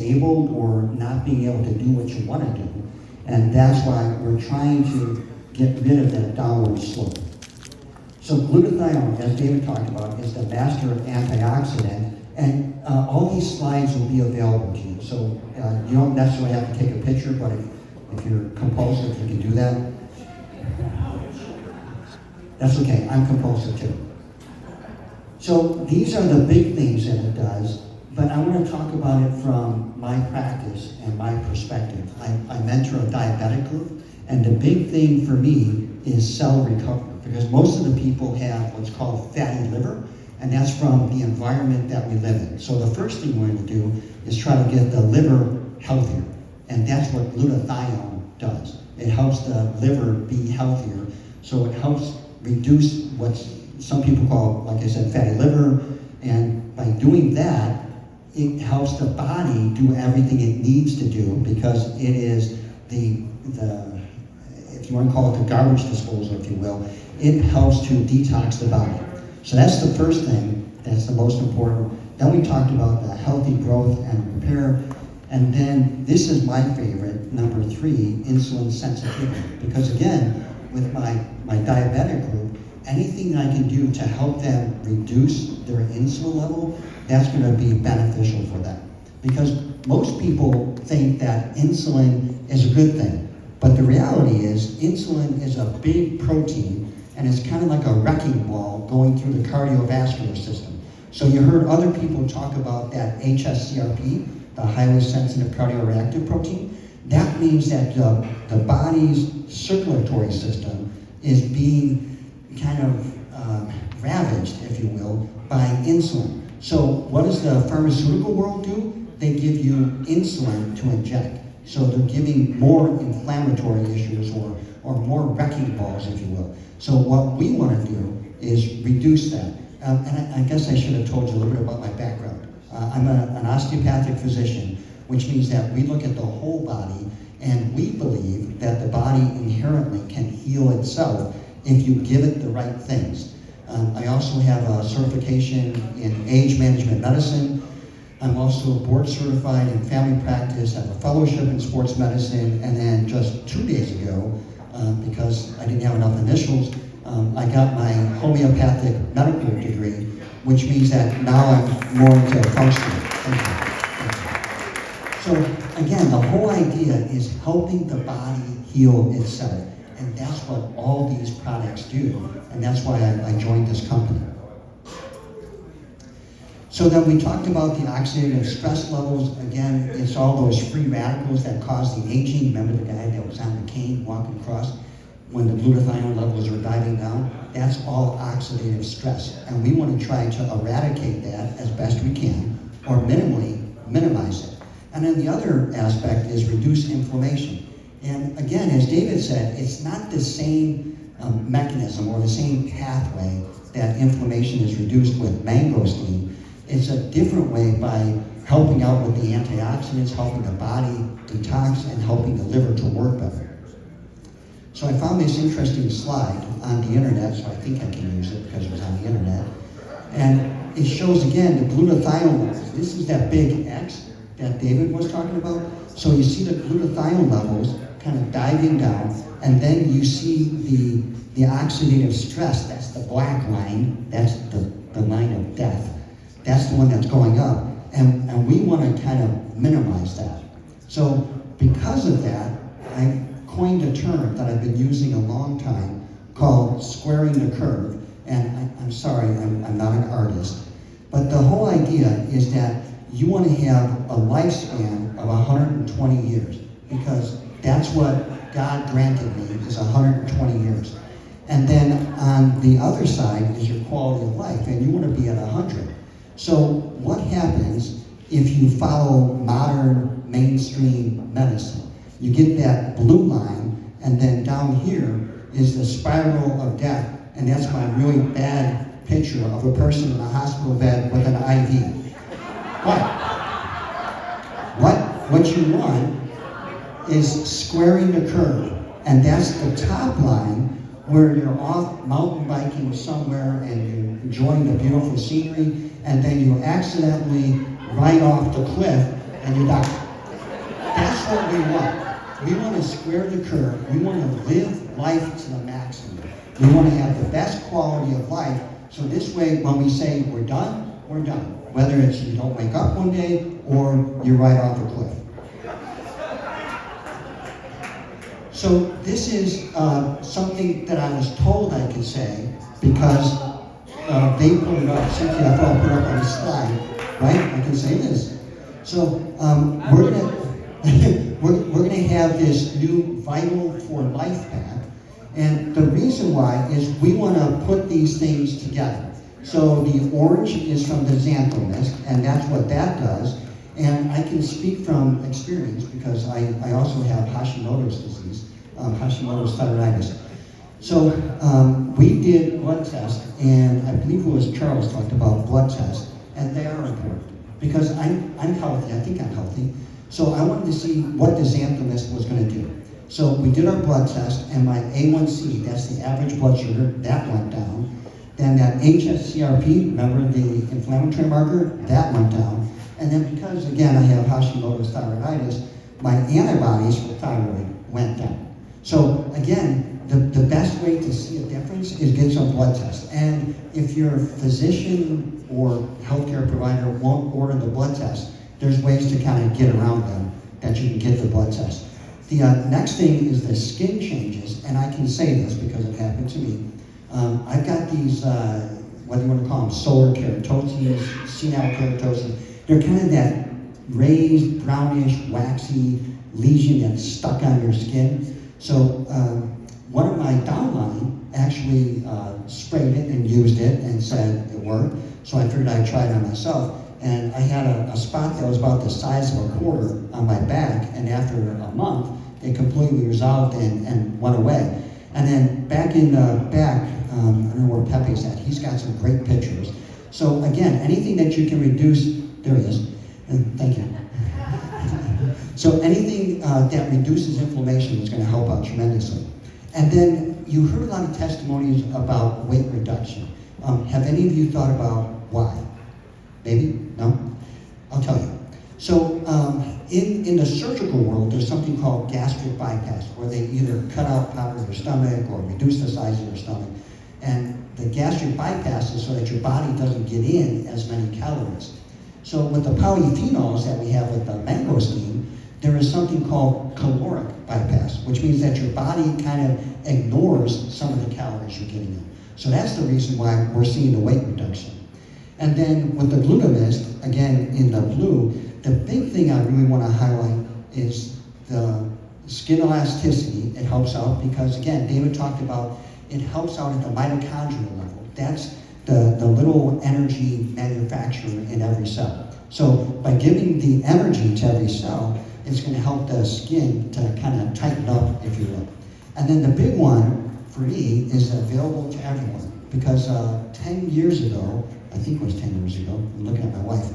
disabled or not being able to do what you want to do. And that's why we're trying to get rid of that downward slope. So glutathione, as David talked about, is the master antioxidant, and all these slides will be available to you. So you don't necessarily have to take a picture, but if you're compulsive, you can do that. That's okay, I'm compulsive too. So these are the big things that it does, but I want to talk about it from my practice and my perspective. I mentor a diabetic group, and the big thing for me is cell recovery, because most of the people have what's called fatty liver, and that's from the environment that we live in. So the first thing we're going to do is try to get the liver healthier, and that's what glutathione does. It helps the liver be healthier, so it helps reduce what some people call, like I said, fatty liver, and by doing that, it helps the body do everything it needs to do, because it is the if you want to call it the garbage disposal, if you will, it helps to detox the body. So that's the first thing, that's the most important. Then we talked about the healthy growth and repair, and then this is my favorite, number 3, insulin sensitivity, because again, with my diabetic group, anything I can do to help them reduce their insulin level, that's going to be beneficial for them. Because most people think that insulin is a good thing, but the reality is insulin is a big protein, and it's kind of like a wrecking ball going through the cardiovascular system. So you heard other people talk about that HSCRP, the highly sensitive cardioreactive protein. That means that the body's circulatory system is being kind of ravaged, if you will, by insulin. So what does the pharmaceutical world do? They give you insulin to inject. So they're giving more inflammatory issues or more wrecking balls, if you will. So what we want to do is reduce that. And I guess I should have told you a little bit about my background. I'm an osteopathic physician, which means that we look at the whole body, and we believe that the body inherently can heal itself if you give it the right things. I also have a certification in age management medicine. I'm also board certified in family practice, have a fellowship in sports medicine, and then just 2 days ago, because I didn't have enough initials, I got my homeopathic medical degree, which means that now I'm more into functional. So again, the whole idea is helping the body heal itself. And that's what all these products do. And that's why I joined this company. So then we talked about the oxidative stress levels. Again, it's all those free radicals that cause the aging. Remember the guy that was on the cane walking across when the glutathione levels were diving down? That's all oxidative stress. And we want to try to eradicate that as best we can, or minimally minimize it. And then the other aspect is reduce inflammation. And again, as David said, it's not the same mechanism or the same pathway that inflammation is reduced with mangosteen. It's a different way by helping out with the antioxidants, helping the body detox, and helping the liver to work better. So I found this interesting slide on the internet, so I think I can use it because it was on the internet. And it shows again the glutathione levels. This is that big X that David was talking about. So you see the glutathione levels kind of diving down, and then you see the oxidative stress. That's the black line. That's the line of death. That's the one that's going up, and we want to kind of minimize that. So because of that, I coined a term that I've been using a long time called squaring the curve. And I'm sorry, I'm not an artist, but the whole idea is that you want to have a lifespan of 120 years, because that's what God granted me, is 120 years. And then on the other side is your quality of life, and you want to be at 100. So what happens if you follow modern mainstream medicine? You get that blue line, and then down here is the spiral of death, and that's my really bad picture of a person in a hospital bed with an IV. What you want is squaring the curve, and that's the top line where you're off mountain biking somewhere and you're enjoying the beautiful scenery, and then you accidentally ride off the cliff and you die. That's what we want. We want to square the curve. We want to live life to the maximum. We want to have the best quality of life. So this way, when we say we're done, we're done. Whether it's you don't wake up one day or you're right off a cliff. So this is something that I was told I could say because they put it up, CTFO put it up on the slide, right? I can say this. So we're gonna have this new Vital for Life pack, and the reason why is we want to put these things together. So the orange is from the xanthomist, and that's what that does. And I can speak from experience because I also have Hashimoto's disease, Hashimoto's thyroiditis. So we did blood tests, and I believe it was Charles talked about blood tests, and they are important because I'm healthy. I think I'm healthy. So I wanted to see what the xanthomist was going to do. So we did our blood test, and my A1C, that's the average blood sugar, that went down. Then that HSCRP, remember the inflammatory marker, that went down. And then because, again, I have Hashimoto's thyroiditis, my antibodies for thyroid went down. So again, the best way to see a difference is get some blood tests. And if your physician or healthcare provider won't order the blood test, there's ways to kind of get around them that you can get the blood test. The next thing is the skin changes, and I can say this because it happened to me. I've got these, what do you want to call them, solar keratoses, senile keratosis. They're kind of that raised, brownish, waxy lesion that's stuck on your skin. So one of my downline actually sprayed it and used it and said it worked. So I figured I'd try it on myself. And I had a spot that was about the size of a quarter on my back, and after a month, it completely resolved and went away. And then back in the back, I don't know where Pepe's at, he's got some great pictures. So again, anything that you can reduce, there he is, and thank you. So anything that reduces inflammation is going to help out tremendously. And then you heard a lot of testimonies about weight reduction. Have any of you thought about why? Maybe? No? I'll tell you. So in the surgical world, there's something called gastric bypass, where they either cut out part of your stomach or reduce the size of your stomach. And the gastric bypass is so that your body doesn't get in as many calories. So with the polyphenols that we have with the mangosteen, there is something called caloric bypass, which means that your body kind of ignores some of the calories you're getting in. So that's the reason why we're seeing the weight reduction. And then with the GLUTAMYST, again in the blue, the big thing I really want to highlight is the skin elasticity. It helps out because, again, David talked about it helps out at the mitochondrial level. That's the little energy manufacturer in every cell. So by giving the energy to every cell, it's going to help the skin to kind of tighten up, if you will. And then the big one for me is available to everyone because 10 years ago, I think it was 10 years ago, I'm looking at my wife,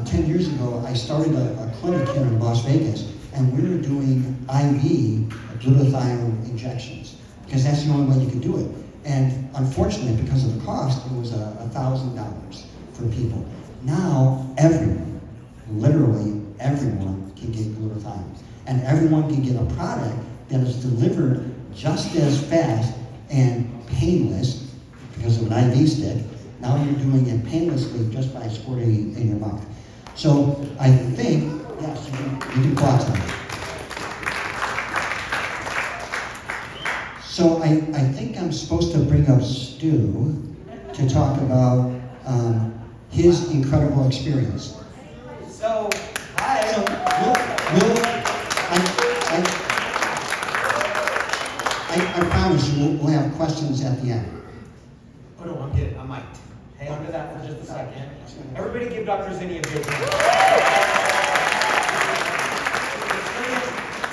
10 years ago I started a clinic here in Las Vegas, and we were doing IV glutathione injections because that's the only way you can do it. And unfortunately, because of the cost, it was $1,000 for people. Now everyone, literally everyone, can get glutathione, and everyone can get a product that is delivered just as fast and painless because of an IV stick. Now you're doing it painlessly just by squirting in your mouth. So I think, yes, you can clap on it. So I think I'm supposed to bring up Stu to talk about his incredible experience. So, hi. So, I promise you we'll have questions at the end. Oh no, I'm good. I'm mic'd. Hang on to that for just a second. Everybody give Dr. Zinni a big hand.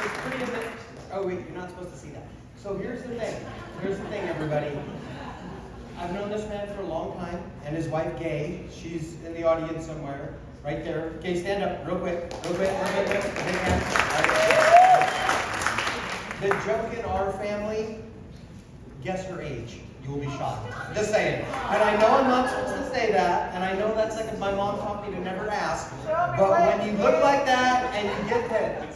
It's pretty amazing. Oh wait, you're not supposed to see that. So here's the thing. Here's the thing, everybody. I've known this man for a long time, and his wife, Gay, she's in the audience somewhere, right there. Gay, stand up real quick, real quick, real quick. Big hand. The joke in our family, guess her age. You will be shocked. Just saying. And I know I'm not supposed to say that, and I know that's like my mom taught me to never ask. But when you look like that and you get that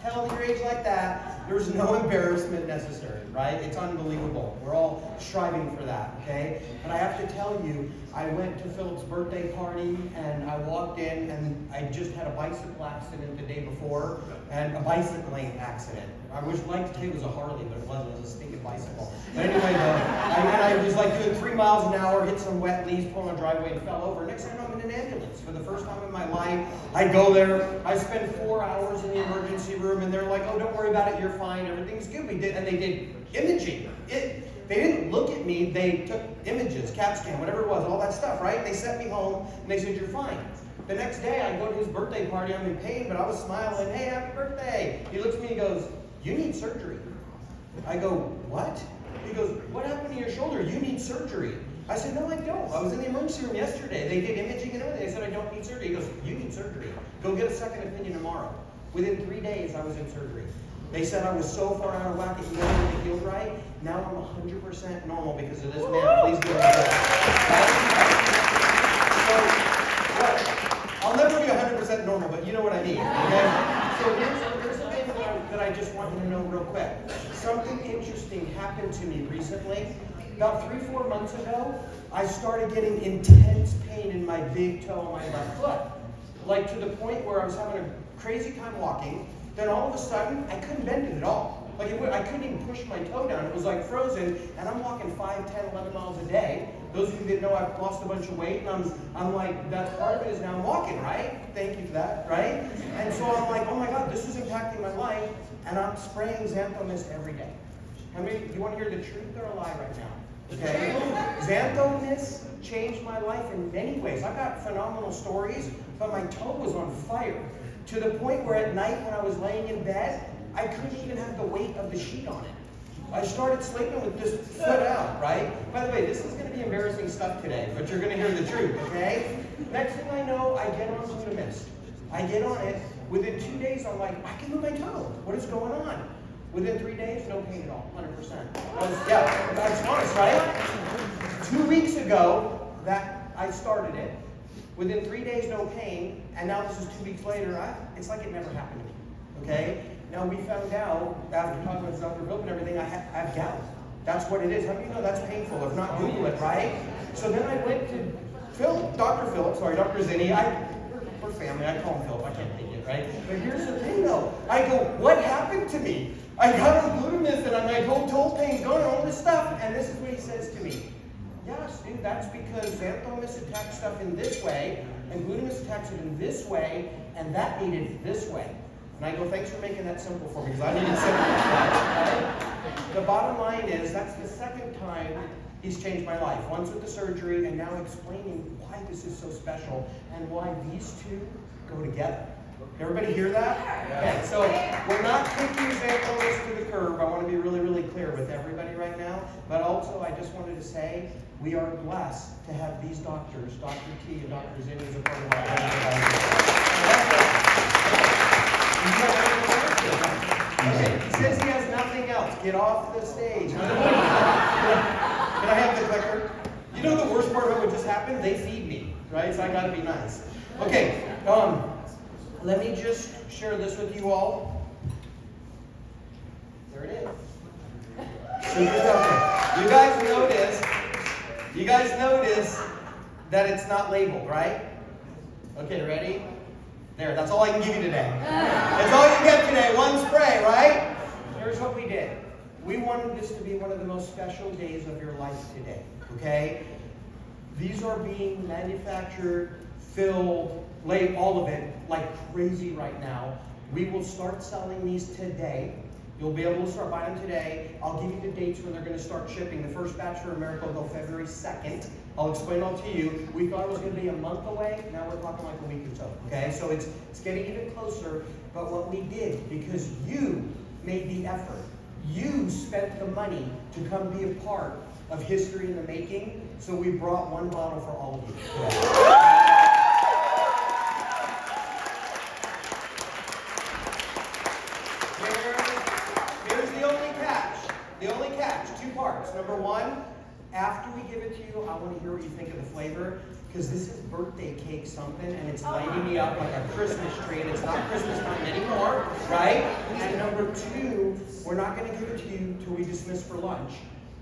tell your age like that, there's no embarrassment necessary, right? It's unbelievable. We're all striving for that, okay? But I have to tell you, I went to Philip's birthday party and I walked in and I just had a bicycle accident the day before, and a bicycling accident. I wish like to say it was a Harley, but it wasn't. It was a stinking bicycle. But anyway, I was like doing 3 miles an hour, hit some wet leaves, pulling a driveway, and fell over. Next thing I know, I'm in an ambulance for the first time in my life. I go there, I spend 4 hours in the emergency room, and they're like, "Oh, don't worry about it. You're fine. Everything's good." We did, and they did imaging. They didn't look at me. They took images, CAT scan, whatever it was, all that stuff, right? They sent me home, and they said, "You're fine." The next day, I go to his birthday party. I'm in pain, but I was smiling. "Hey, happy birthday." He looks at me and goes, "You need surgery." I go, "What?" He goes, "What happened to your shoulder? You need surgery." I said, "No, I don't. I was in the emergency room yesterday. They did imaging and everything. They said I don't need surgery." He goes, "You need surgery. Go get a second opinion tomorrow." Within 3 days, I was in surgery. They said I was so far out of whack it wasn't healed right. Now I'm 100% normal because of this man. Please give him a break. So, what? I'll never be 100% normal, but you know what I mean. Okay? So here's the thing that I just want you to know real quick. Something interesting happened to me recently. About 3-4 months ago, I started getting intense pain in my big toe on my left foot. Like to the point where I was having a crazy time walking. Then all of a sudden, I couldn't bend it at all. Like I couldn't even push my toe down. It was like frozen, and I'm walking 5, 10, 11 miles a day. Those of you that know I've lost a bunch of weight, and I'm like, that's part of it is now I'm walking, right? Thank you for that, right? And so I'm like, oh my God, this is impacting my life, and I'm spraying XANTHOMYST every day. How many, do you want to hear the truth or a lie right now? Okay? XANTHOMYST changed my life in many ways. I've got phenomenal stories, but my toe was on fire. To the point where at night when I was laying in bed, I couldn't even have the weight of the sheet on it. I started sleeping with this foot out, right? By the way, this is going to be embarrassing stuff today, but you're going to hear the truth, okay? Next thing I know, I get on GLUTAMYST. I get on it. Within 2 days, I'm like, I can move my toe. What is going on? Within 3 days, no pain at all, 100%. Yeah, that's honest, right? 2 weeks ago, that I started it. Within 3 days, no pain, and now this is 2 weeks later, it's like it never happened to me, okay? Now we found out, after talking with Dr. Philip and everything, I have gout. That's what it is. How do you know that's painful? If not, Google it, right? So then I went to Dr. Zinni. We're family, I call him Philip, I can't take it, right? But here's the thing though, I go, what happened to me? I got on GLUTAMYST and my whole toe pain's going, all this stuff, and this is what he says to me. Yes, dude, that's because XANTHOMYST attacks stuff in this way, and GLUTAMYST attacks it in this way, and that needed this way. And I go, thanks for making that simple for me, because I needed simple. Right? The bottom line is, that's the second time he's changed my life. Once with the surgery, and now explaining why this is so special, and why these two go together. Everybody hear that? Okay, so we're not kicking XANTHOMYST to the curb. I want to be really, really clear with everybody right now. But also, I just wanted to say, we are blessed to have these doctors, Dr. T and Dr. Zinni, as a part of our okay, he says he has nothing else. Get off the stage. Can I have the clicker? You know the worst part about what just happened? They feed me, right? So I got to be nice. Okay, let me just share this with you all. There it is. So here's something. You guys notice that it's not labeled, right? Okay, ready? There, that's all I can give you today. That's all you get today, one spray, right? Here's what we did. We wanted this to be one of the most special days of your life today, okay? These are being manufactured, filled, laid, all of it, like crazy right now. We will start selling these today. You'll be able to start buying them today. I'll give you the dates when they're going to start shipping. The first batch for America will go February 2nd. I'll explain all to you. We thought it was going to be a month away. Now we're talking like a week or so. Okay, so it's getting even closer. But what we did, because you made the effort, you spent the money to come be a part of history in the making. So we brought one bottle for all of you today. Here's the only catch. The only catch, 2 parts. Number 1, After we give it to you, I want to hear what you think of the flavor, because this is birthday cake something, and it's lighting me up like a Christmas tree, and it's not Christmas time anymore, right? And number two, we're not going to give it to you till we dismiss for lunch,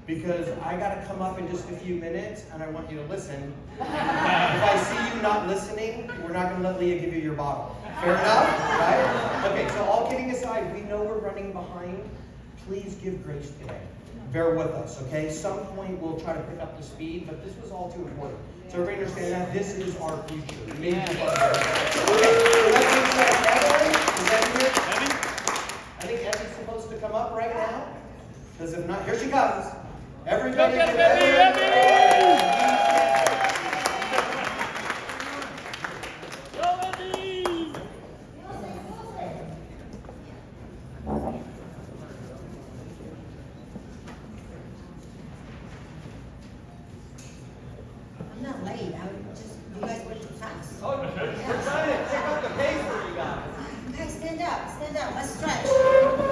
because I got to come up in just a few minutes, and I want you to listen. If I see you not listening, we're not going to let Leah give you your bottle. Fair enough, right? Okay, so all kidding aside, we know we're running behind. Please give grace today. Bear with us, okay? Some point we'll try to pick up the speed, but this was all too important. So everybody understand that this is our future. Okay, so let's move to Evelyn. Is that here? I think Evie's supposed to come up right now. Because if not, here she comes. Everybody give Evelyn. I'm not late. You guys went too fast. Oh, we're trying to pick up the pace for you guys. Guys, stand up. Stand up. Let's stretch.